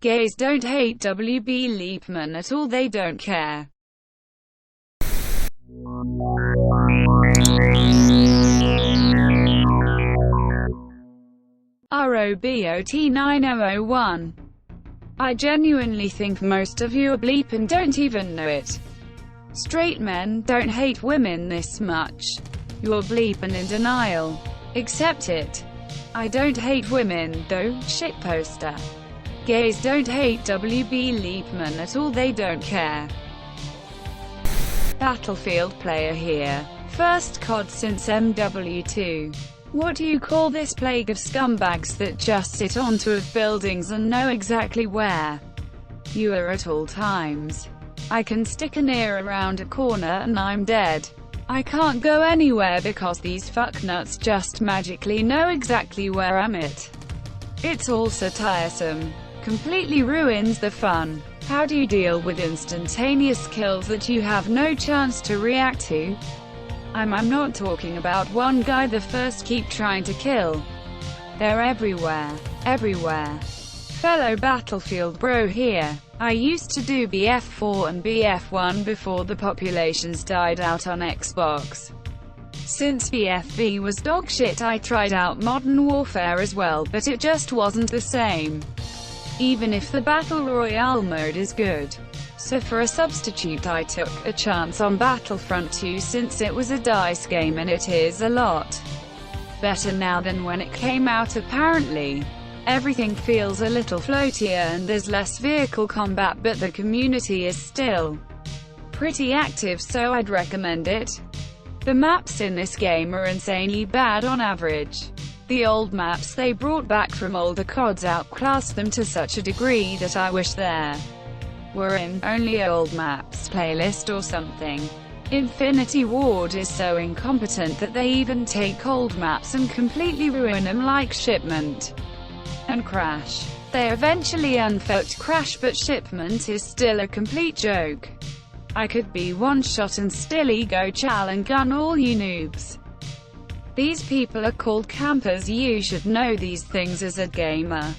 Gays don't hate WB Leapman at all, they don't care. ROBOT9001. I genuinely think most of you are bleep and don't even know it. Straight men don't hate women this much. You're bleep and in denial. Accept it. I don't hate women, though, shitposter. Gays don't hate WB Leapman at all, they don't care. Battlefield player here. First COD since MW2. What do you call this plague of scumbags that just sit on top of buildings and know exactly where you are at all times? I can stick an ear around a corner and I'm dead. I can't go anywhere because these fucknuts just magically know exactly where I'm at. It's all so tiresome. Completely ruins the fun. How do you deal with instantaneous kills that you have no chance to react to? I'm not talking about one guy the first keep trying to kill. They're everywhere. Everywhere. Fellow Battlefield bro here. I used to do BF4 and BF1 before the populations died out on Xbox. Since BFB was dogshit, I tried out Modern Warfare as well, but it just wasn't the same. Even if the Battle Royale mode is good. So for a substitute I took a chance on Battlefront 2 since it was a DICE game and it is a lot better now than when it came out apparently. Everything feels a little floatier and there's less vehicle combat, but the community is still pretty active, so I'd recommend it. The maps in this game are insanely bad on average. The old maps they brought back from older CODs outclass them to such a degree that I wish there were an only old maps playlist or something. Infinity Ward is so incompetent that they even take old maps and completely ruin them, like Shipment and Crash. They eventually unfucked Crash, but Shipment is still a complete joke. I could be one shot and still ego chow and gun all you noobs. These people are called campers. You should know these things as a gamer.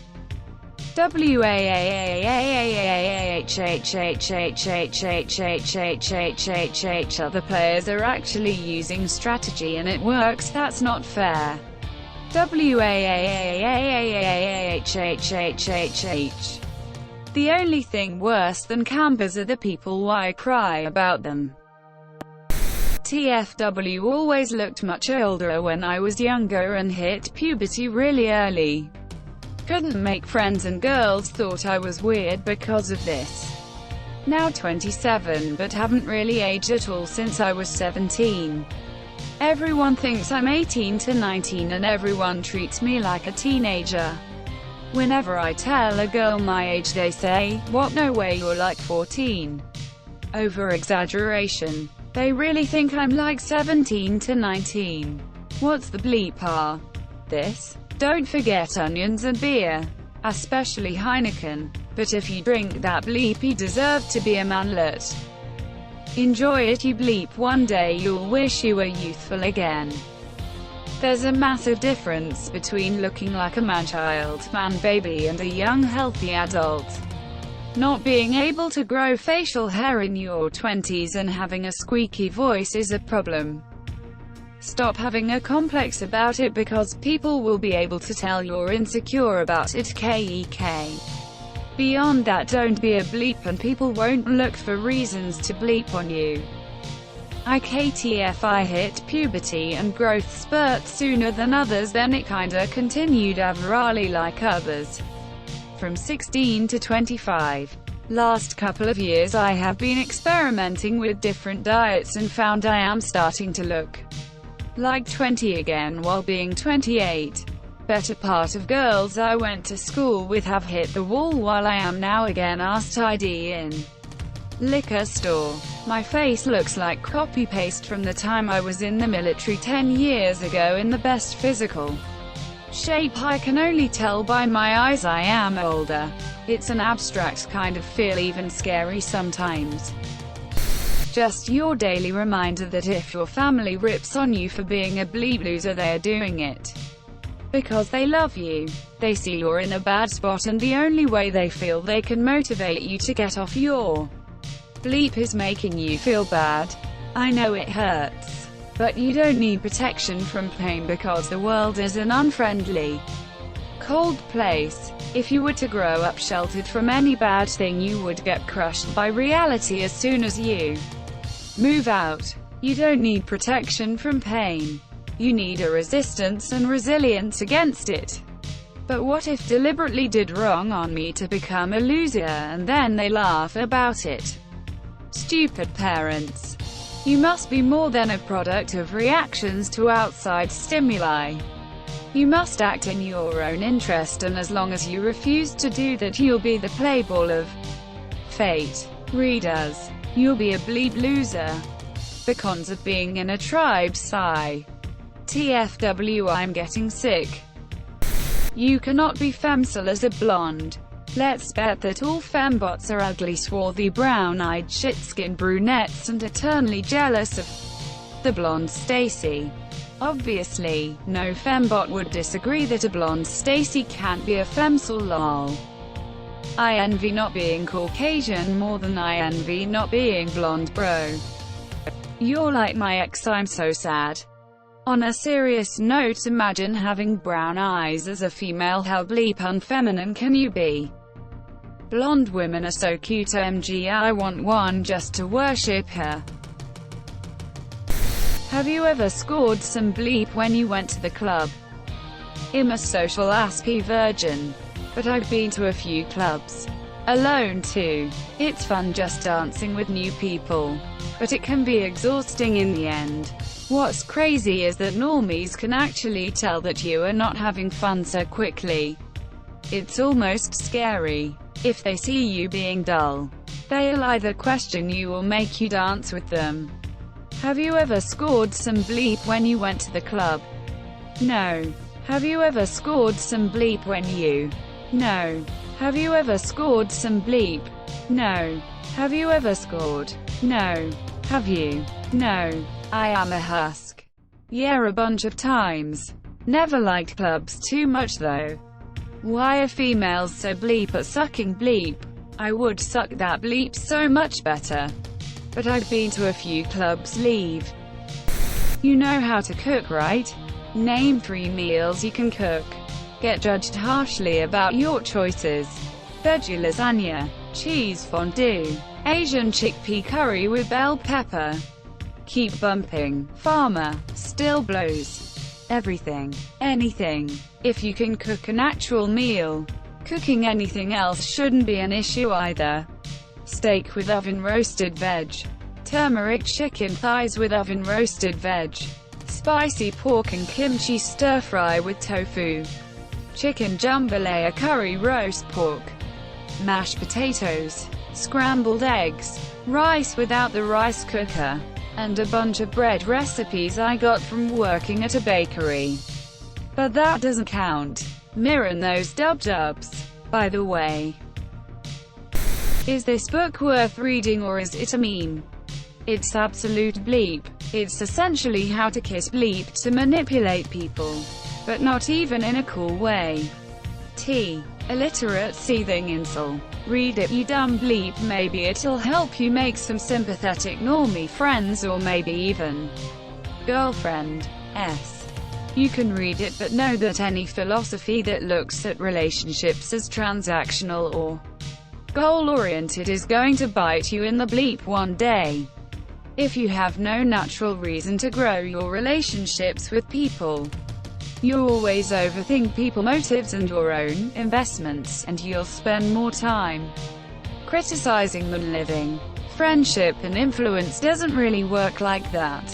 Other players are actually using strategy and it works. That's not fair. The only thing worse than campers are the people I cry about them. TFW always looked much older when I was younger and hit puberty really early. Couldn't make friends and girls thought I was weird because of this. Now 27, but haven't really aged at all since I was 17. Everyone thinks I'm 18 to 19 and everyone treats me like a teenager. Whenever I tell a girl my age they say, "What, no way, you're like 14. Over-exaggeration. They really think I'm like 17 to 19. What's the bleep are? This? Don't forget onions and beer. Especially Heineken. But if you drink that bleep you deserve to be a manlet. Enjoy it you bleep, one day you'll wish you were youthful again." There's a massive difference between looking like a man-child, man-baby and a young healthy adult. Not being able to grow facial hair in your 20s and having a squeaky voice is a problem. Stop having a complex about it because people will be able to tell you're insecure about it. KEK. Beyond that, don't be a bleep and people won't look for reasons to bleep on you. I hit puberty and growth spurt sooner than others, then it kinda continued averally like others. From 16 to 25. Last couple of years I have been experimenting with different diets and found I am starting to look like 20 again while being 28. Better part of girls I went to school with have hit the wall while I am now again asked ID in liquor store. My face looks like copy-paste from the time I was in the military 10 years ago in the best physical shape. I can only tell by my eyes I am older. It's an abstract kind of feel, even scary sometimes. Just your daily reminder that if your family rips on you for being a bleep loser, they're doing it because they love you. They see you're in a bad spot and the only way they feel they can motivate you to get off your bleep is making you feel bad. I know it hurts, but you don't need protection from pain because the world is an unfriendly, cold place. If you were to grow up sheltered from any bad thing, you would get crushed by reality as soon as you move out. You don't need protection from pain. You need a resistance and resilience against it. But what if deliberately did wrong on me to become a loser and then they laugh about it? Stupid parents. You must be more than a product of reactions to outside stimuli. You must act in your own interest, and as long as you refuse to do that, you'll be the playball of fate. Readers, you'll be a bleep loser. The cons of being in a tribe. Sigh. TFW, I'm getting sick. You cannot be femcel as a blonde. Let's bet that all fembots are ugly, swarthy, brown-eyed, shit-skinned brunettes and eternally jealous of the blonde Stacy. Obviously, no fembot would disagree that a blonde Stacy can't be a femcel. Lol. I envy not being Caucasian more than I envy not being blonde, bro. You're like my ex, I'm so sad. On a serious note, imagine having brown eyes as a female. How bleep unfeminine can you be? Blonde women are so cute, OMG, I want one just to worship her. Have you ever scored some bleep when you went to the club? I'm a social aspy virgin, but I've been to a few clubs. Alone too. It's fun just dancing with new people, but it can be exhausting in the end. What's crazy is that normies can actually tell that you are not having fun so quickly. It's almost scary. If they see you being dull, they'll either question you or make you dance with them. Have you ever scored some bleep when you went to the club? No. Have you ever scored some bleep when you? No. Have you ever scored some bleep? No. Have you ever scored? No. Have you? No. I am a husk. Yeah, a bunch of times. Never liked clubs too much though. Why are females so bleep at sucking bleep? I would suck that bleep so much better. But I've been to a few clubs. Leave. You know how to cook, right? Name 3 meals you can cook. Get judged harshly about your choices. Veggie lasagna, cheese fondue, Asian chickpea curry with bell pepper. Keep bumping. Farmer, still blows. Everything. Anything. If you can cook an actual meal, cooking anything else shouldn't be an issue either. Steak with oven-roasted veg. Turmeric chicken thighs with oven-roasted veg. Spicy pork and kimchi stir-fry with tofu. Chicken jambalaya curry roast pork. Mashed potatoes. Scrambled eggs. Rice without the rice cooker. And a bunch of bread recipes I got from working at a bakery. But that doesn't count. Mirren those dub-dubs. By the way, is this book worth reading or is it a meme? It's absolute bleep. It's essentially how to kiss bleep to manipulate people, but not even in a cool way. Illiterate seething incel. Read it, you dumb bleep. Maybe it'll help you make some sympathetic normie friends or maybe even girlfriend. You can read it but know that any philosophy that looks at relationships as transactional or goal-oriented is going to bite you in the bleep one day. If you have no natural reason to grow your relationships with people, you always overthink people motives and your own investments, and you'll spend more time criticizing than living. Friendship and influence doesn't really work like that.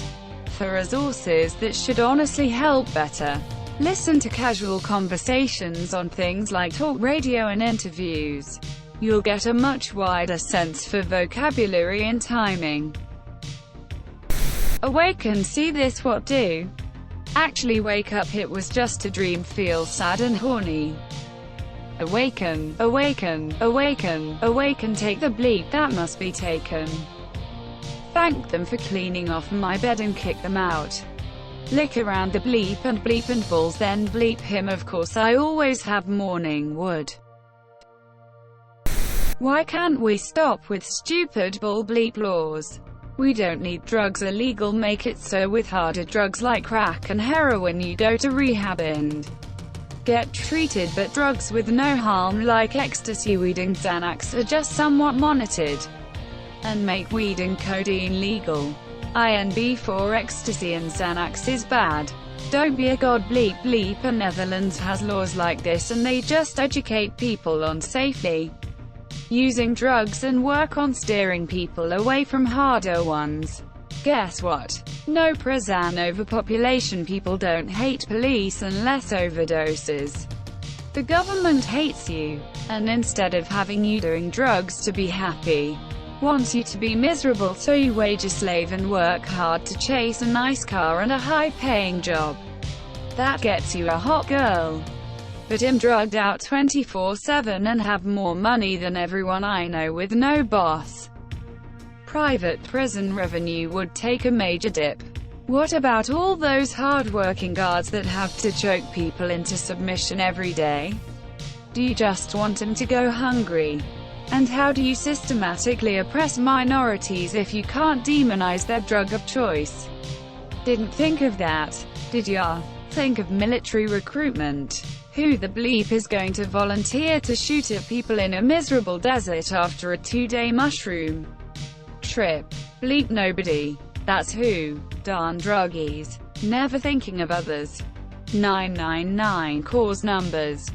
For resources that should honestly help better, listen to casual conversations on things like talk radio and interviews. You'll get a much wider sense for vocabulary and timing. Awaken, see this, what do? Actually wake up, it was just a dream, feel sad and horny. Awaken, awaken, awaken, awaken, take the bleep that must be taken. Thank them for cleaning off my bed and kick them out. Lick around the bleep and balls, then bleep him. Of course I always have morning wood. Why can't we stop with stupid bull bleep laws? We don't need drugs illegal, make it so with harder drugs like crack and heroin you go to rehab and get treated, but drugs with no harm like ecstasy, weed and Xanax are just somewhat monitored, and make weed and codeine legal. INB for ecstasy and Xanax is bad. Don't be a god. Bleep. Netherlands has laws like this and they just educate people on safely using drugs and work on steering people away from harder ones. Guess what? No prison overpopulation. People don't hate police unless overdoses. The government hates you, and instead of having you doing drugs to be happy, wants you to be miserable, so you wage a slave and work hard to chase a nice car and a high-paying job. That gets you a hot girl. But I'm drugged out 24/7 and have more money than everyone I know with no boss. Private prison revenue would take a major dip. What about all those hard-working guards that have to choke people into submission every day? Do you just want them to go hungry? And how do you systematically oppress minorities if you can't demonize their drug of choice? Didn't think of that, did ya? Think of military recruitment. Who the bleep is going to volunteer to shoot at people in a miserable desert after a 2-day mushroom trip? Bleep nobody. That's who. Darn druggies. Never thinking of others. 999 cause numbers.